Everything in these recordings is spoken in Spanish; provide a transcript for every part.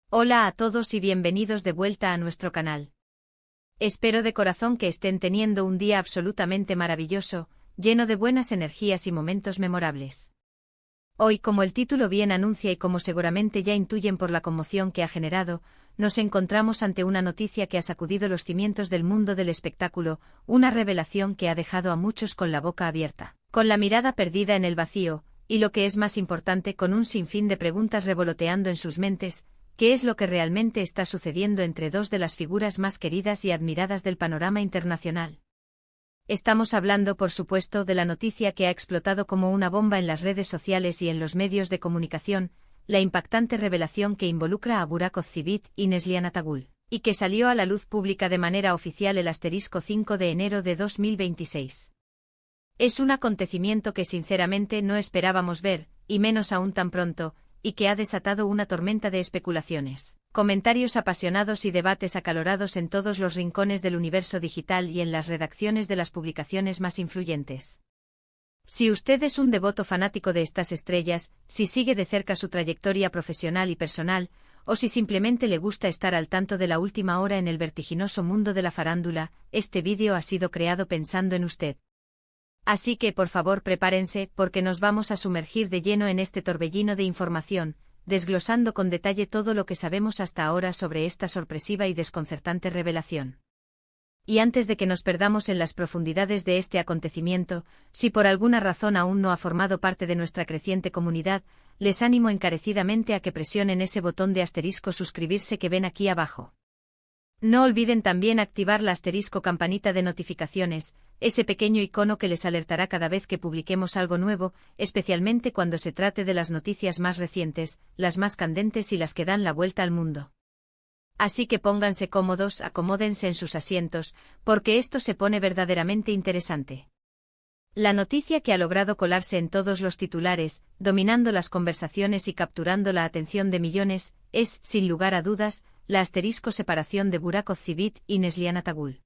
Hola a todos y bienvenidos de vuelta a nuestro canal. Espero de corazón que estén teniendo un día absolutamente maravilloso, lleno de buenas energías y momentos memorables. Hoy, como el título bien anuncia y como seguramente ya intuyen por la conmoción que ha generado, nos encontramos ante una noticia que ha sacudido los cimientos del mundo del espectáculo, una revelación que ha dejado a muchos con la boca abierta, con la mirada perdida en el vacío, y lo que es más importante, con un sinfín de preguntas revoloteando en sus mentes. ¿Qué es lo que realmente está sucediendo entre dos de las figuras más queridas y admiradas del panorama internacional? Estamos hablando, por supuesto, de la noticia que ha explotado como una bomba en las redes sociales y en los medios de comunicación, la impactante revelación que involucra a Burak Ozçivit y Neslihan Atagül, y que salió a la luz pública de manera oficial el *5 de enero de 2026. Es un acontecimiento que sinceramente no esperábamos ver, y menos aún tan pronto, y que ha desatado una tormenta de especulaciones, comentarios apasionados y debates acalorados en todos los rincones del universo digital y en las redacciones de las publicaciones más influyentes. Si usted es un devoto fanático de estas estrellas, si sigue de cerca su trayectoria profesional y personal, o si simplemente le gusta estar al tanto de la última hora en el vertiginoso mundo de la farándula, este vídeo ha sido creado pensando en usted. Así que por favor prepárense, porque nos vamos a sumergir de lleno en este torbellino de información, desglosando con detalle todo lo que sabemos hasta ahora sobre esta sorpresiva y desconcertante revelación. Y antes de que nos perdamos en las profundidades de este acontecimiento, si por alguna razón aún no ha formado parte de nuestra creciente comunidad, les animo encarecidamente a que presionen ese botón de asterisco suscribirse que ven aquí abajo. No olviden también activar la campanita de notificaciones, ese pequeño icono que les alertará cada vez que publiquemos algo nuevo, especialmente cuando se trate de las noticias más recientes, las más candentes y las que dan la vuelta al mundo. Así que pónganse cómodos, acomódense en sus asientos, porque esto se pone verdaderamente interesante. La noticia que ha logrado colarse en todos los titulares, dominando las conversaciones y capturando la atención de millones, es, sin lugar a dudas, la separación de Burak Ozçivit y Neslihan Atagül.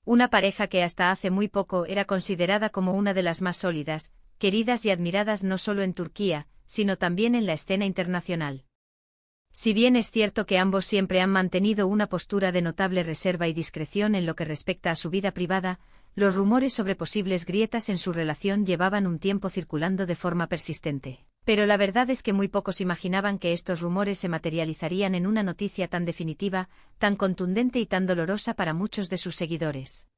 Una pareja que hasta hace muy poco era considerada como una de las más sólidas, queridas y admiradas no solo en Turquía, sino también en la escena internacional. Si bien es cierto que ambos siempre han mantenido una postura de notable reserva y discreción en lo que respecta a su vida privada, los rumores sobre posibles grietas en su relación llevaban un tiempo circulando de forma persistente. Pero la verdad es que muy pocos imaginaban que estos rumores se materializarían en una noticia tan definitiva, tan contundente y tan dolorosa para muchos de sus seguidores.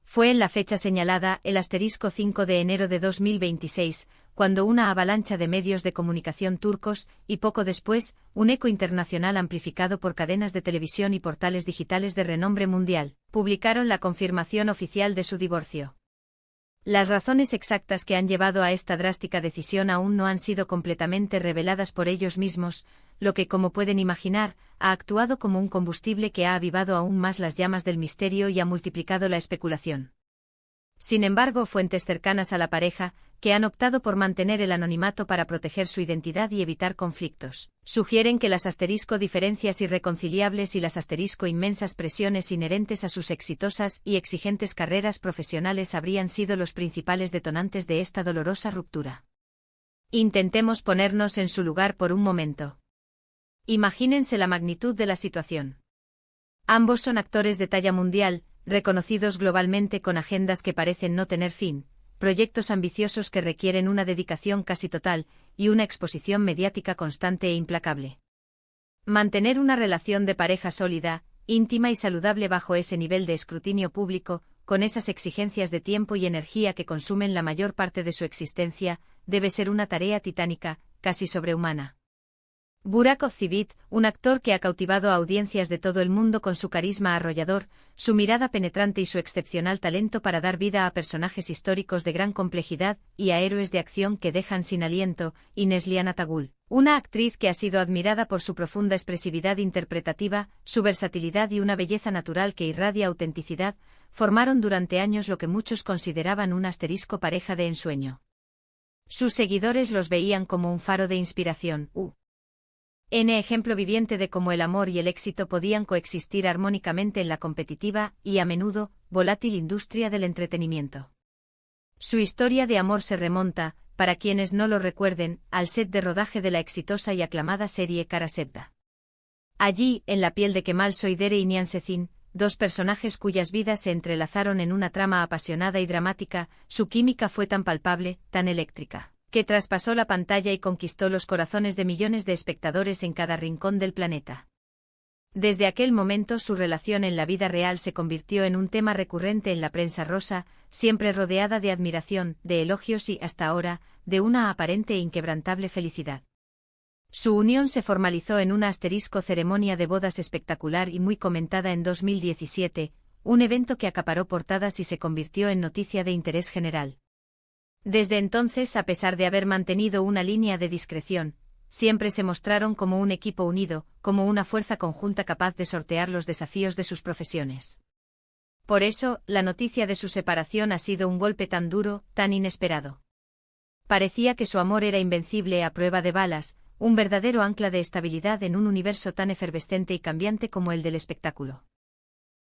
Fue en la fecha señalada, el *5 de enero de 2026, cuando una avalancha de medios de comunicación turcos, y poco después, un eco internacional amplificado por cadenas de televisión y portales digitales de renombre mundial, publicaron la confirmación oficial de su divorcio. Las razones exactas que han llevado a esta drástica decisión aún no han sido completamente reveladas por ellos mismos, lo que, como pueden imaginar, ha actuado como un combustible que ha avivado aún más las llamas del misterio y ha multiplicado la especulación. Sin embargo, fuentes cercanas a la pareja, que han optado por mantener el anonimato para proteger su identidad y evitar conflictos, sugieren que las diferencias irreconciliables y las inmensas presiones inherentes a sus exitosas y exigentes carreras profesionales habrían sido los principales detonantes de esta dolorosa ruptura. Intentemos ponernos en su lugar por un momento. Imagínense la magnitud de la situación. Ambos son actores de talla mundial, reconocidos globalmente con agendas que parecen no tener fin, proyectos ambiciosos que requieren una dedicación casi total, y una exposición mediática constante e implacable. Mantener una relación de pareja sólida, íntima y saludable bajo ese nivel de escrutinio público, con esas exigencias de tiempo y energía que consumen la mayor parte de su existencia, debe ser una tarea titánica, casi sobrehumana. Burak Ozçivit, un actor que ha cautivado a audiencias de todo el mundo con su carisma arrollador, su mirada penetrante y su excepcional talento para dar vida a personajes históricos de gran complejidad y a héroes de acción que dejan sin aliento, y Neslihan Atagül, una actriz que ha sido admirada por su profunda expresividad interpretativa, su versatilidad y una belleza natural que irradia autenticidad, formaron durante años lo que muchos consideraban una pareja de ensueño. Sus seguidores los veían como un faro de inspiración, ejemplo viviente de cómo el amor y el éxito podían coexistir armónicamente en la competitiva y, a menudo, volátil industria del entretenimiento. Su historia de amor se remonta, para quienes no lo recuerden, al set de rodaje de la exitosa y aclamada serie Kara Sevda. Allí, en la piel de Kemal Soydere y Nihan Sezin, dos personajes cuyas vidas se entrelazaron en una trama apasionada y dramática, su química fue tan palpable, tan eléctrica, que traspasó la pantalla y conquistó los corazones de millones de espectadores en cada rincón del planeta. Desde aquel momento su relación en la vida real se convirtió en un tema recurrente en la prensa rosa, siempre rodeada de admiración, de elogios y, hasta ahora, de una aparente e inquebrantable felicidad. Su unión se formalizó en una ceremonia de bodas espectacular y muy comentada en 2017, un evento que acaparó portadas y se convirtió en noticia de interés general. Desde entonces, a pesar de haber mantenido una línea de discreción, siempre se mostraron como un equipo unido, como una fuerza conjunta capaz de sortear los desafíos de sus profesiones. Por eso, la noticia de su separación ha sido un golpe tan duro, tan inesperado. Parecía que su amor era invencible a prueba de balas, un verdadero ancla de estabilidad en un universo tan efervescente y cambiante como el del espectáculo.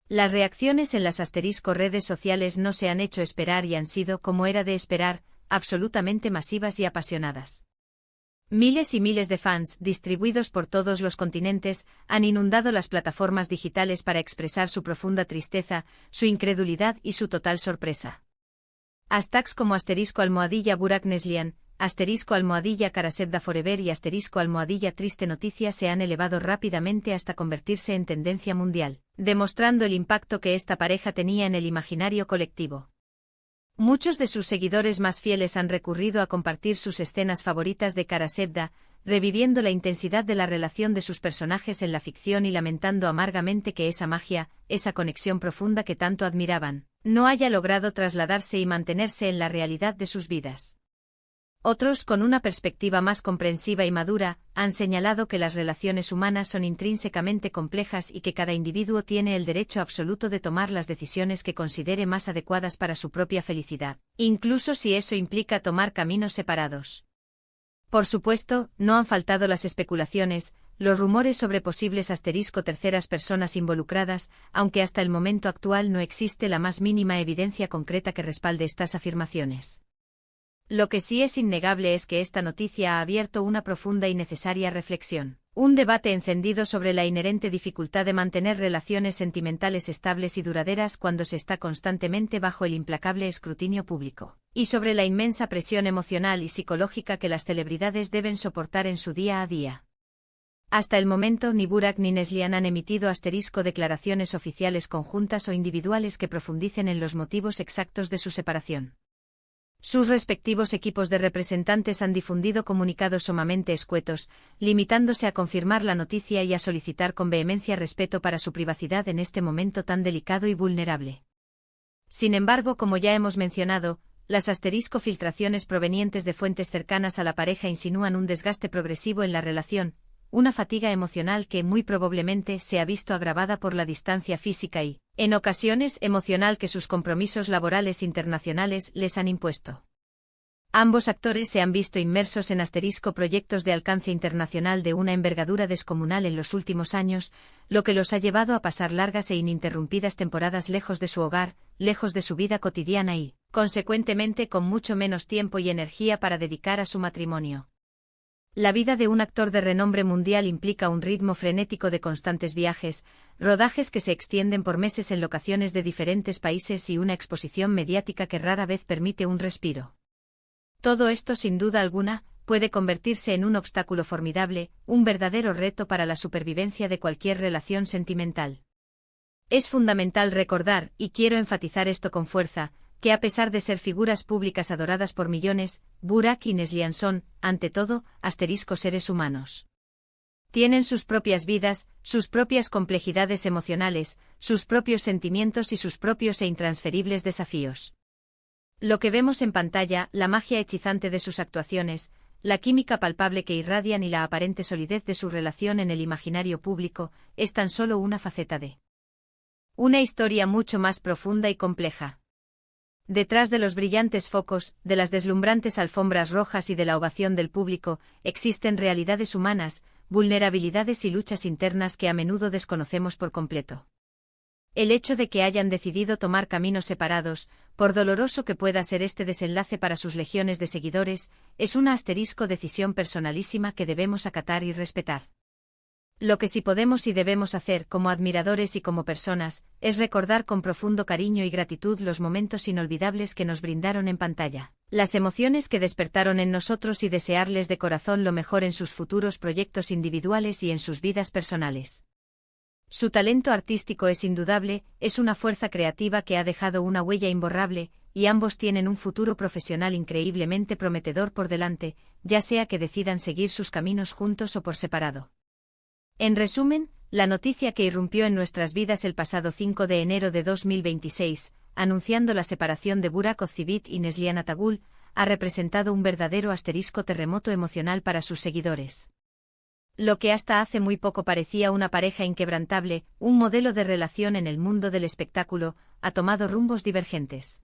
Las reacciones en las redes sociales no se han hecho esperar y han sido, como era de esperar, absolutamente masivas y apasionadas. Miles y miles de fans, distribuidos por todos los continentes, han inundado las plataformas digitales para expresar su profunda tristeza, su incredulidad y su total sorpresa. Hashtags como *Burak Neslihan, *Karasebda Forever y *Triste Noticia se han elevado rápidamente hasta convertirse en tendencia mundial, demostrando el impacto que esta pareja tenía en el imaginario colectivo. Muchos de sus seguidores más fieles han recurrido a compartir sus escenas favoritas de Karasebda, reviviendo la intensidad de la relación de sus personajes en la ficción y lamentando amargamente que esa magia, esa conexión profunda que tanto admiraban, no haya logrado trasladarse y mantenerse en la realidad de sus vidas. Otros, con una perspectiva más comprensiva y madura, han señalado que las relaciones humanas son intrínsecamente complejas y que cada individuo tiene el derecho absoluto de tomar las decisiones que considere más adecuadas para su propia felicidad, incluso si eso implica tomar caminos separados. Por supuesto, no han faltado las especulaciones, los rumores sobre posibles terceras personas involucradas, aunque hasta el momento actual no existe la más mínima evidencia concreta que respalde estas afirmaciones. Lo que sí es innegable es que esta noticia ha abierto una profunda y necesaria reflexión, un debate encendido sobre la inherente dificultad de mantener relaciones sentimentales estables y duraderas cuando se está constantemente bajo el implacable escrutinio público, y sobre la inmensa presión emocional y psicológica que las celebridades deben soportar en su día a día. Hasta el momento ni Burak ni Neslihan han emitido declaraciones oficiales conjuntas o individuales que profundicen en los motivos exactos de su separación. Sus respectivos equipos de representantes han difundido comunicados sumamente escuetos, limitándose a confirmar la noticia y a solicitar con vehemencia respeto para su privacidad en este momento tan delicado y vulnerable. Sin embargo, como ya hemos mencionado, las filtraciones provenientes de fuentes cercanas a la pareja insinúan un desgaste progresivo en la relación, una fatiga emocional que muy probablemente se ha visto agravada por la distancia física y, en ocasiones, emocional que sus compromisos laborales internacionales les han impuesto. Ambos actores se han visto inmersos en proyectos de alcance internacional de una envergadura descomunal en los últimos años, lo que los ha llevado a pasar largas e ininterrumpidas temporadas lejos de su hogar, lejos de su vida cotidiana y, consecuentemente, con mucho menos tiempo y energía para dedicar a su matrimonio. La vida de un actor de renombre mundial implica un ritmo frenético de constantes viajes, rodajes que se extienden por meses en locaciones de diferentes países y una exposición mediática que rara vez permite un respiro. Todo esto, sin duda alguna, puede convertirse en un obstáculo formidable, un verdadero reto para la supervivencia de cualquier relación sentimental. Es fundamental recordar, y quiero enfatizar esto con fuerza, que a pesar de ser figuras públicas adoradas por millones, Burak y Neslihan son, ante todo, seres humanos. Tienen sus propias vidas, sus propias complejidades emocionales, sus propios sentimientos y sus propios e intransferibles desafíos. Lo que vemos en pantalla, la magia hechizante de sus actuaciones, la química palpable que irradian y la aparente solidez de su relación en el imaginario público, es tan solo una faceta de una historia mucho más profunda y compleja. Detrás de los brillantes focos, de las deslumbrantes alfombras rojas y de la ovación del público, existen realidades humanas, vulnerabilidades y luchas internas que a menudo desconocemos por completo. El hecho de que hayan decidido tomar caminos separados, por doloroso que pueda ser este desenlace para sus legiones de seguidores, es una decisión personalísima que debemos acatar y respetar. Lo que sí podemos y debemos hacer como admiradores y como personas, es recordar con profundo cariño y gratitud los momentos inolvidables que nos brindaron en pantalla, las emociones que despertaron en nosotros y desearles de corazón lo mejor en sus futuros proyectos individuales y en sus vidas personales. Su talento artístico es indudable, es una fuerza creativa que ha dejado una huella imborrable, y ambos tienen un futuro profesional increíblemente prometedor por delante, ya sea que decidan seguir sus caminos juntos o por separado. En resumen, la noticia que irrumpió en nuestras vidas el pasado 5 de enero de 2026, anunciando la separación de Burak Ozceğit y Neslihan Atagül, ha representado un verdadero asterisco terremoto emocional para sus seguidores. Lo que hasta hace muy poco parecía una pareja inquebrantable, un modelo de relación en el mundo del espectáculo, ha tomado rumbos divergentes.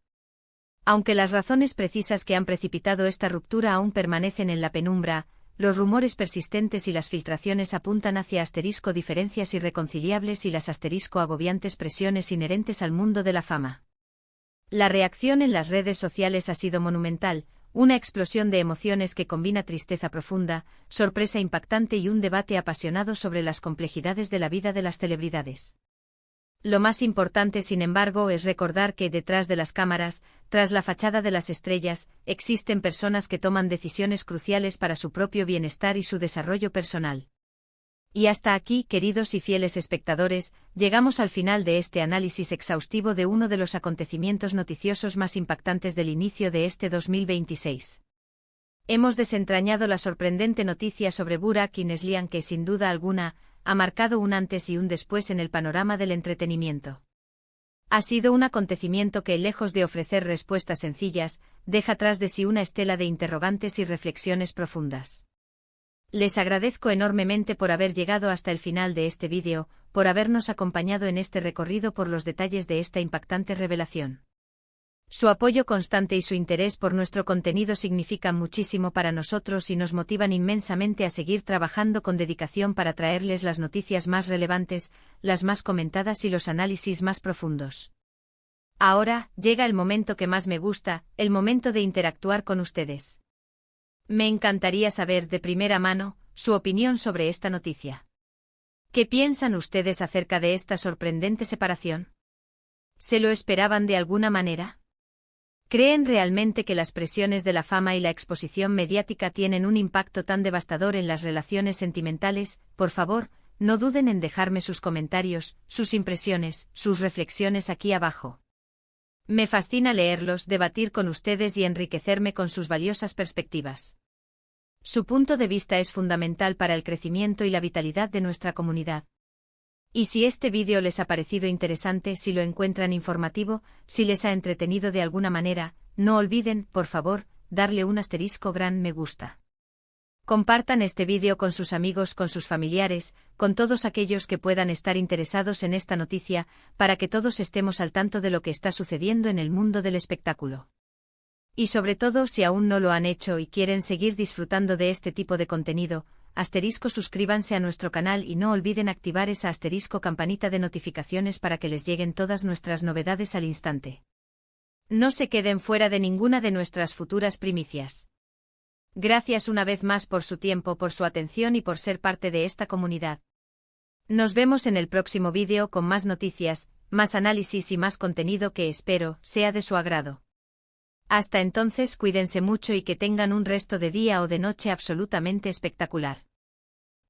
Aunque las razones precisas que han precipitado esta ruptura aún permanecen en la penumbra, los rumores persistentes y las filtraciones apuntan hacia diferencias irreconciliables y las agobiantes presiones inherentes al mundo de la fama. La reacción en las redes sociales ha sido monumental, una explosión de emociones que combina tristeza profunda, sorpresa impactante y un debate apasionado sobre las complejidades de la vida de las celebridades. Lo más importante, sin embargo, es recordar que detrás de las cámaras, tras la fachada de las estrellas, existen personas que toman decisiones cruciales para su propio bienestar y su desarrollo personal. Y hasta aquí, queridos y fieles espectadores, llegamos al final de este análisis exhaustivo de uno de los acontecimientos noticiosos más impactantes del inicio de este 2026. Hemos desentrañado la sorprendente noticia sobre Burak y Neslihan que, sin duda alguna, ha marcado un antes y un después en el panorama del entretenimiento. Ha sido un acontecimiento que, lejos de ofrecer respuestas sencillas, deja tras de sí una estela de interrogantes y reflexiones profundas. Les agradezco enormemente por haber llegado hasta el final de este vídeo, por habernos acompañado en este recorrido por los detalles de esta impactante revelación. Su apoyo constante y su interés por nuestro contenido significan muchísimo para nosotros y nos motivan inmensamente a seguir trabajando con dedicación para traerles las noticias más relevantes, las más comentadas y los análisis más profundos. Ahora, llega el momento que más me gusta, el momento de interactuar con ustedes. Me encantaría saber de primera mano su opinión sobre esta noticia. ¿Qué piensan ustedes acerca de esta sorprendente separación? ¿Se lo esperaban de alguna manera? ¿Creen realmente que las presiones de la fama y la exposición mediática tienen un impacto tan devastador en las relaciones sentimentales? Por favor, no duden en dejarme sus comentarios, sus impresiones, sus reflexiones aquí abajo. Me fascina leerlos, debatir con ustedes y enriquecerme con sus valiosas perspectivas. Su punto de vista es fundamental para el crecimiento y la vitalidad de nuestra comunidad. Y si este vídeo les ha parecido interesante, si lo encuentran informativo, si les ha entretenido de alguna manera, no olviden, por favor, darle un gran me gusta. Compartan este vídeo con sus amigos, con sus familiares, con todos aquellos que puedan estar interesados en esta noticia, para que todos estemos al tanto de lo que está sucediendo en el mundo del espectáculo. Y sobre todo, si aún no lo han hecho y quieren seguir disfrutando de este tipo de contenido, suscríbanse a nuestro canal y no olviden activar esa campanita de notificaciones para que les lleguen todas nuestras novedades al instante. No se queden fuera de ninguna de nuestras futuras primicias. Gracias una vez más por su tiempo, por su atención y por ser parte de esta comunidad. Nos vemos en el próximo vídeo con más noticias, más análisis y más contenido que espero sea de su agrado. Hasta entonces, cuídense mucho y que tengan un resto de día o de noche absolutamente espectacular.